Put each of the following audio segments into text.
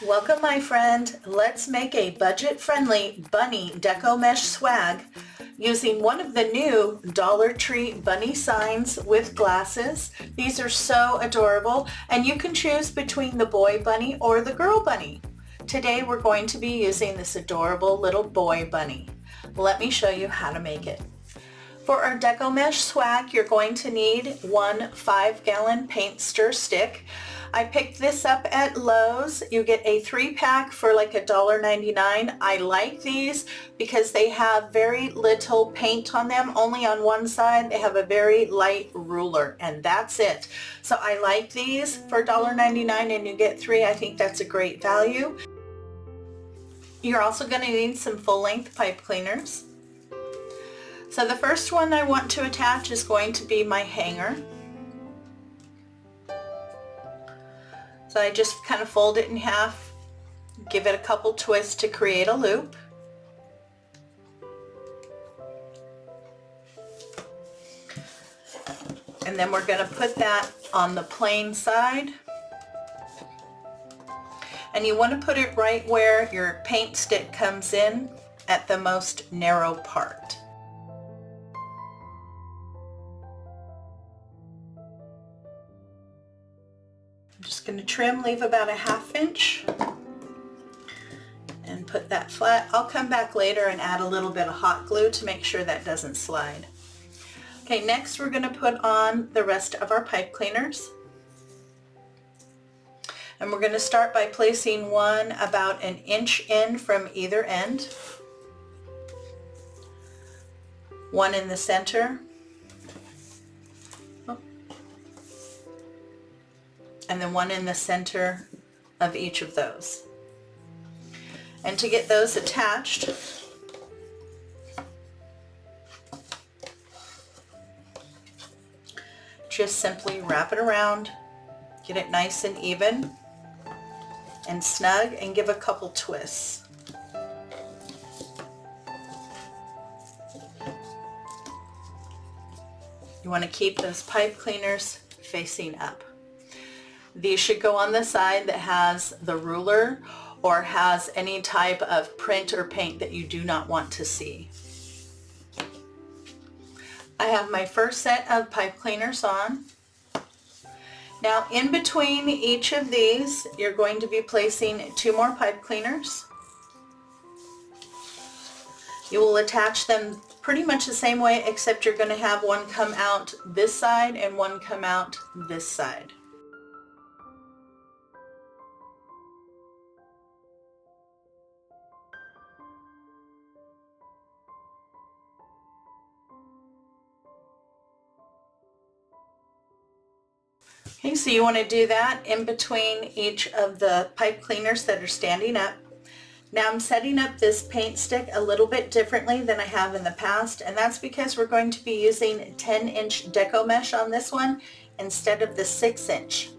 Welcome my friend. Let's make a budget-friendly bunny deco mesh swag using one of the new Dollar Tree bunny signs with glasses. These are so adorable and you can choose between the boy bunny or the girl bunny. Today we're going to be using this adorable little boy bunny. Let me show you how to make it. For our deco mesh swag, you're going to need one 5-gallon paint stir stick. I picked this up at Lowe's. You get a 3-pack for like $1.99. I like these because they have very little paint on them, only on one side. They have a very light ruler and that's it. So I like these for $1.99 and you get 3. I think that's a great value. You're also going to need some full-length pipe cleaners. So the first one I want to attach is going to be my hanger. So I just kind of fold it in half, give it a couple twists to create a loop. And then we're going to put that on the plain side. And you want to put it right where your paint stick comes in at the most narrow part. I'm just going to trim, leave about a 1/2 inch and put that flat. I'll come back later and add a little bit of hot glue to make sure that doesn't slide. Okay, next we're going to put on the rest of our pipe cleaners. And we're going to start by placing one about 1 inch in from either end. One in the center. And then one in the center of each of those. And to get those attached, just simply wrap it around, get it nice and even and snug, and give a couple twists. You want to keep those pipe cleaners facing up. These should go on the side that has the ruler or has any type of print or paint that you do not want to see. I have my first set of pipe cleaners on. Now in between each of these, you're going to be placing 2 more pipe cleaners. You will attach them pretty much the same way, except you're going to have one come out this side and one come out this side. Okay, so you want to do that in between each of the pipe cleaners that are standing up. Now I'm setting up this paint stick a little bit differently than I have in the past, and that's because we're going to be using 10-inch deco mesh on this one instead of the 6-inch.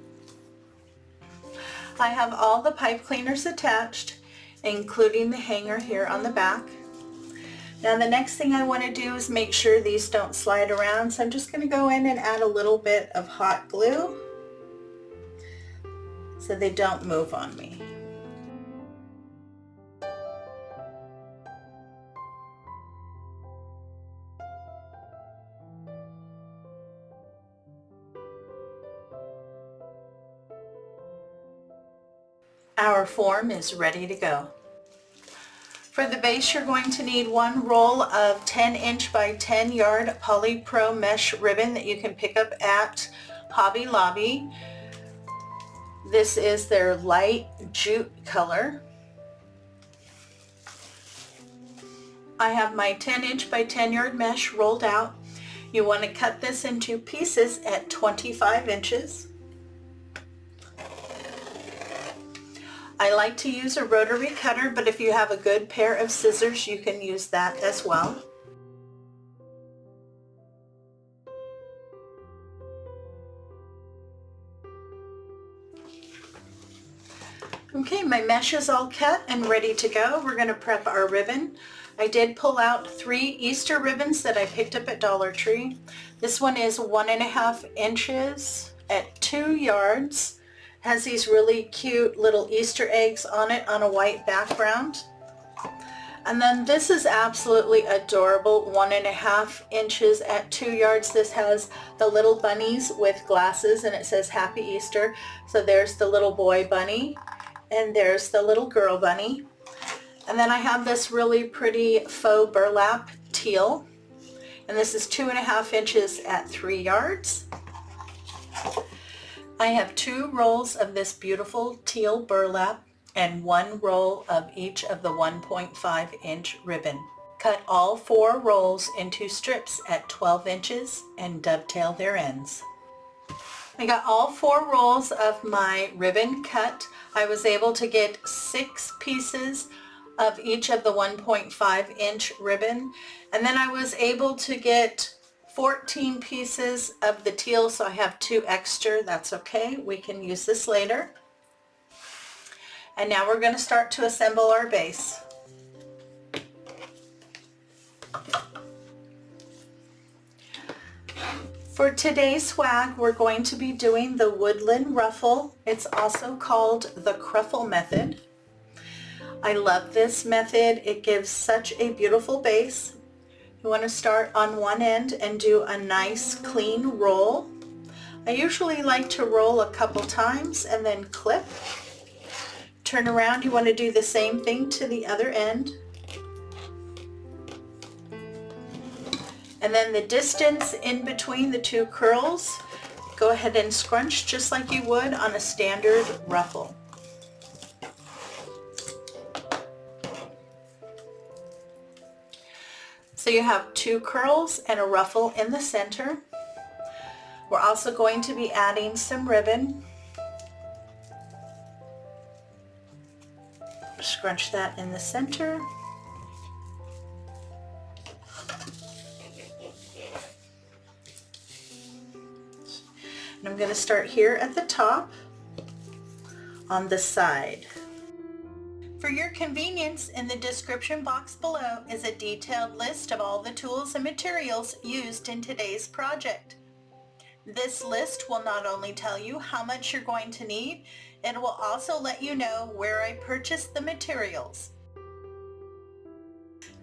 I have all the pipe cleaners attached, including the hanger here on the back. Now the next thing I want to do is make sure these don't slide around, so I'm just going to go in and add a little bit of hot glue so they don't move on me. Our form is ready to go. For the base, you're going to need one roll of 10-inch by 10-yard polypro mesh ribbon that you can pick up at Hobby Lobby. This is their light jute color. I have my 10-inch by 10-yard mesh rolled out. You want to cut this into pieces at 25 inches. I like to use a rotary cutter, but if you have a good pair of scissors, you can use that as well. Okay, my mesh is all cut and ready to go. We're going to prep our ribbon. I did pull out 3 Easter ribbons that I picked up at Dollar Tree. This one is 1.5 inches at 2 yards, Has these really cute little Easter eggs on it on a white background. And then this is absolutely adorable, 1.5 inches at 2 yards. This has the little bunnies with glasses and it says Happy Easter. So there's the little boy bunny and there's the little girl bunny. And then I have this really pretty faux burlap teal. And this is 2.5 inches at 3 yards. I have 2 rolls of this beautiful teal burlap and 1 roll of each of the 1.5 inch ribbon. Cut all 4 rolls into strips at 12 inches and dovetail their ends. I got all 4 rolls of my ribbon cut. I was able to get 6 pieces of each of the 1.5 inch ribbon, and then I was able to get 14 pieces of the teal, so I have 2 extra. That's okay, we can use this later. And now we're going to start to assemble our base. For today's swag, we're going to be doing the woodland ruffle. It's also called the cruffle method. I love this method. It gives such a beautiful base. You want to start on one end and do a nice clean roll. I usually like to roll a couple times and then clip. Turn around, you want to do the same thing to the other end. And then the distance in between the 2 curls, go ahead and scrunch just like you would on a standard ruffle. So you have 2 curls and a ruffle in the center. We're also going to be adding some ribbon. Scrunch that in the center. And I'm going to start here at the top on the side. For your convenience, in the description box below is a detailed list of all the tools and materials used in today's project. This list will not only tell you how much you're going to need, it will also let you know where I purchased the materials.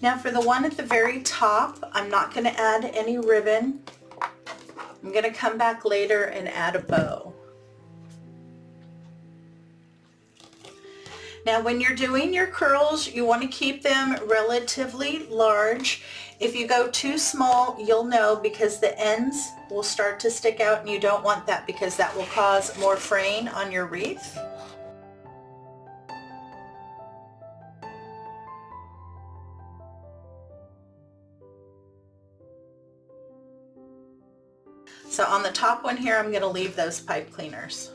Now for the one at the very top, I'm not going to add any ribbon. I'm going to come back later and add a bow. Now when you're doing your curls, you want to keep them relatively large. If you go too small, you'll know, because the ends will start to stick out, and you don't want that because that will cause more fraying on your wreath. So on the top one here, I'm going to leave those pipe cleaners.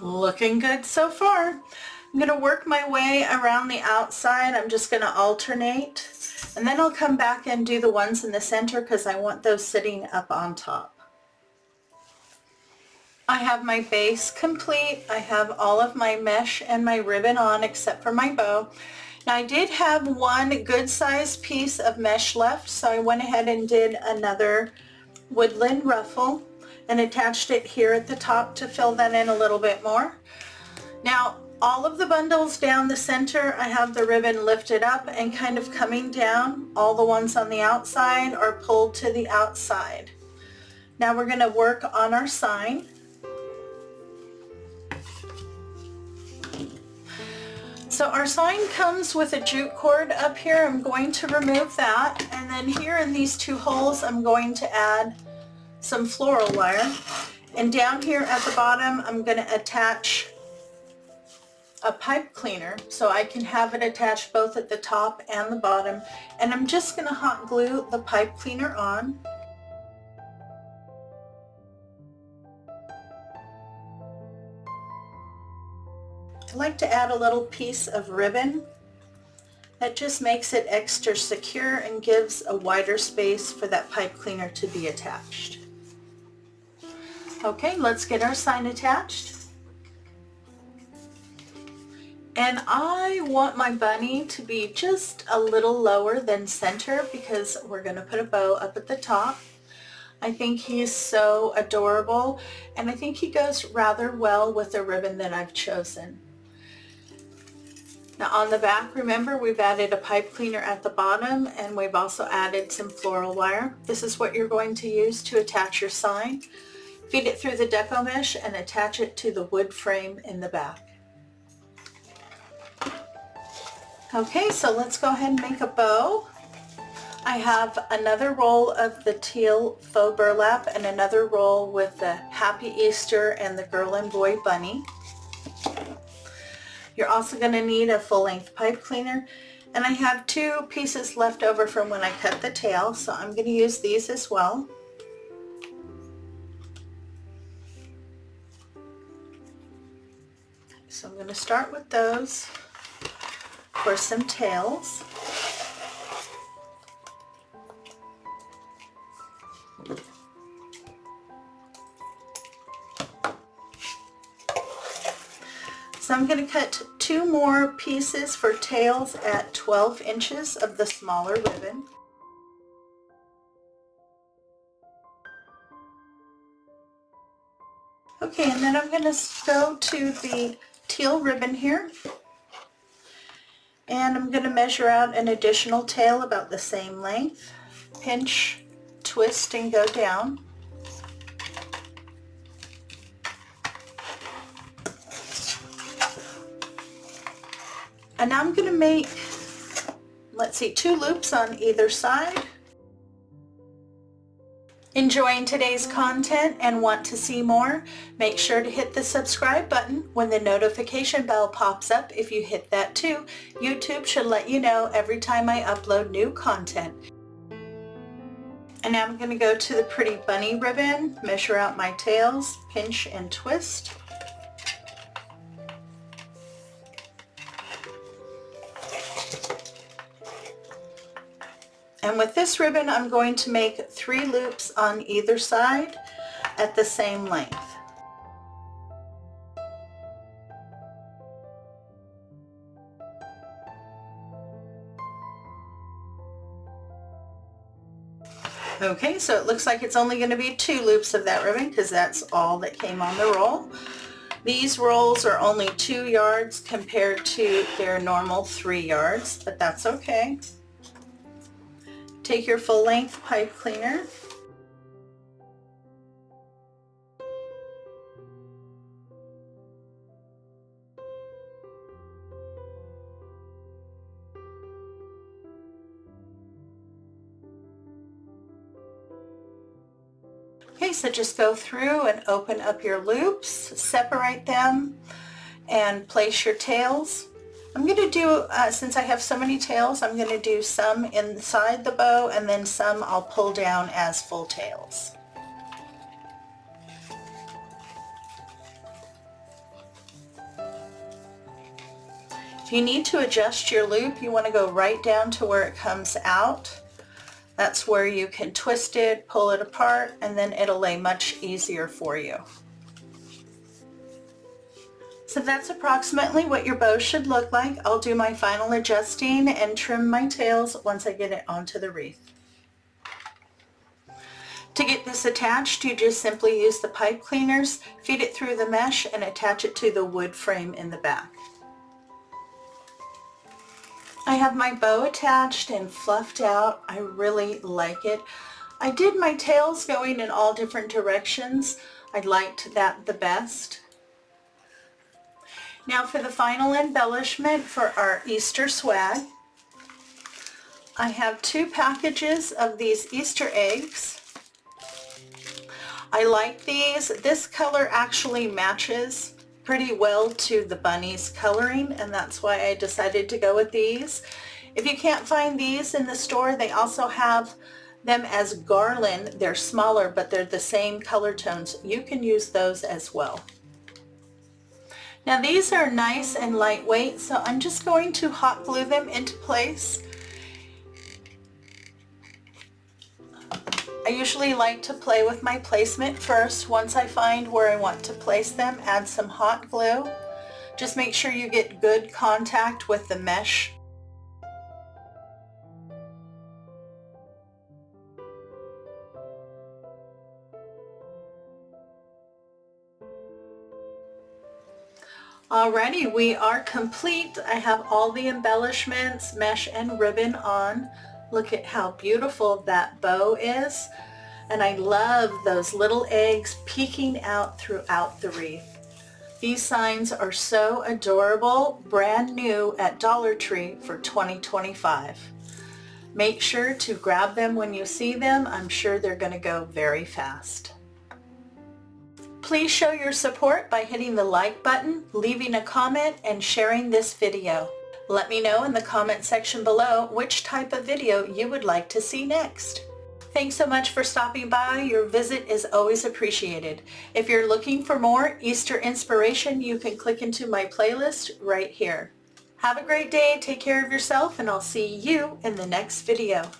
Looking good so far. I'm going to work my way around the outside. I'm just going to alternate, and then I'll come back and do the ones in the center because I want those sitting up on top. I have my base complete. I have all of my mesh and my ribbon on except for my bow. Now I did have one good sized piece of mesh left, so I went ahead and did another woodland ruffle and attached it here at the top to fill that in a little bit more. Now all of the bundles down the center, I have the ribbon lifted up and kind of coming down. All the ones on the outside are pulled to the outside. Now we're going to work on our sign. So our sign comes with a jute cord up here. I'm going to remove that, and then here in these 2 holes I'm going to add some floral wire, and down here at the bottom I'm going to attach a pipe cleaner so I can have it attached both at the top and the bottom, and I'm just going to hot glue the pipe cleaner on. I like to add a little piece of ribbon That just makes it extra secure and gives a wider space for that pipe cleaner to be attached. Okay, let's get our sign attached. And I want my bunny to be just a little lower than center because we're going to put a bow up at the top. I think he's so adorable, and I think he goes rather well with the ribbon that I've chosen. Now on the back, remember, we've added a pipe cleaner at the bottom, and we've also added some floral wire. This is what you're going to use to attach your sign. Feed it through the Deco mesh and attach it to the wood frame in the back. Okay, so let's go ahead and make a bow. I have another roll of the teal faux burlap and another roll with the Happy Easter and the Girl and Boy Bunny. You're also going to need a full-length pipe cleaner, and I have 2 pieces left over from when I cut the tail, so I'm going to use these as well. So I'm going to start with those for some tails. So I'm going to cut 2 more pieces for tails at 12 inches of the smaller ribbon. Okay, and then I'm going to go to the teal ribbon here, and I'm going to measure out an additional tail about the same length, pinch, twist, and go down. And now I'm going to make, let's see, 2 loops on either side. Enjoying today's content and want to see more? Make sure to hit the subscribe button. When the notification bell pops up, if you hit that too, YouTube should let you know every time I upload new content. And now I'm going to go to the pretty bunny ribbon, measure out my tails, pinch and twist. And with this ribbon, I'm going to make 3 loops on either side at the same length. Okay, so it looks like it's only going to be 2 loops of that ribbon because that's all that came on the roll. These rolls are only 2 yards compared to their normal 3 yards, but that's okay. Take your full-length pipe cleaner, okay, so just go through and open up your loops, separate them, and place your tails. I'm going to do, since I have so many tails, I'm going to do some inside the bow and then some I'll pull down as full tails. If you need to adjust your loop, you want to go right down to where it comes out. That's where you can twist it, pull it apart, and then it'll lay much easier for you. So that's approximately what your bow should look like. I'll do my final adjusting and trim my tails once I get it onto the wreath. To get this attached, you just simply use the pipe cleaners, feed it through the mesh, and attach it to the wood frame in the back. I have my bow attached and fluffed out. I really like it. I did my tails going in all different directions. I liked that the best. Now for the final embellishment for our Easter swag, I have 2 packages of these Easter eggs. I like these. This color actually matches pretty well to the bunny's coloring, and that's why I decided to go with these. If you can't find these in the store, they also have them as garland. They're smaller, but they're the same color tones. You can use those as well. Now these are nice and lightweight, so I'm just going to hot glue them into place. I usually like to play with my placement first. Once I find where I want to place them, add some hot glue. Just make sure you get good contact with the mesh. Alrighty, we are complete. I have all the embellishments, mesh and ribbon on. Look at how beautiful that bow is. And I love those little eggs peeking out throughout the wreath. These signs are so adorable, brand new at Dollar Tree for 2025. Make sure to grab them when you see them. I'm sure they're going to go very fast. Please show your support by hitting the like button, leaving a comment, and sharing this video. Let me know in the comment section below which type of video you would like to see next. Thanks so much for stopping by. Your visit is always appreciated. If you're looking for more Easter inspiration, you can click into my playlist right here. Have a great day, take care of yourself, and I'll see you in the next video.